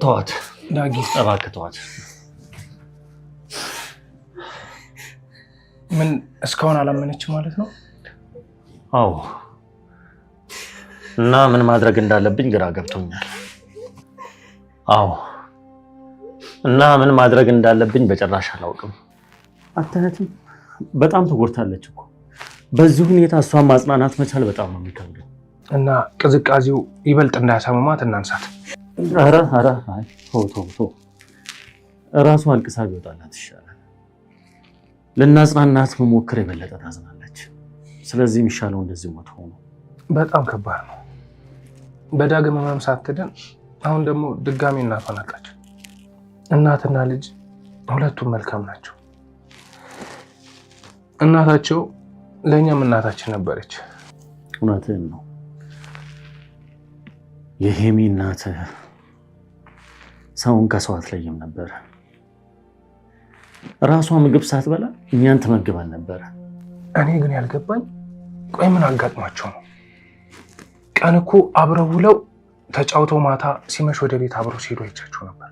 ተዋት ዳጊ፣ እባክህ ተዋት። ምን እስካሁን አላመነችም ማለት ነው? አዎ። እና ምን ማድረግ እንዳለብኝ ግራ ገብቶኛል። አዎ። እና ምን ማድረግ እንዳለብኝ በጭራሽ አላውቅም። አታያትም? በጣም ተጎድታለች እኮ። በዚህ ሁኔታ እሷን ማጽናናት መቻል በጣም ነው የሚከብደው። እና ቅዝቃዜው ይበልጥ እንዳያሳምማት እናንሳት። ኧረ አይ ተው። እራሷ አልቅሳ ቢወጣላት ይሻላል። ልናጽናናት መሞክር የበለጠ ታዝናለች። ስለዚህ የሚሻለው እንደዚህ መተው ነው። በጣም ከባድ ነው። በዳግም ህመም ሳትድን አሁን ደግሞ ድጋሚ እናቷን አጣች። እናትና ልጅ ሁለቱም መልካም ናቸው። እናታቸው ለእኛም እናታችን ነበረች። እውነትህን ነው። የሄሚ እናት ሰውን ከሰው አትለይም ነበረ። ራሷ ምግብ ሳትበላ እኛን ትመግባል ነበረ። እኔ ግን ያልገባኝ ቆይ ምን አጋጥሟቸው ነው? ቀን እኮ አብረው ውለው ተጫውተው ማታ ሲመሽ ወደ ቤት አብረው ሲሄዱ አይቻቸው ነበር።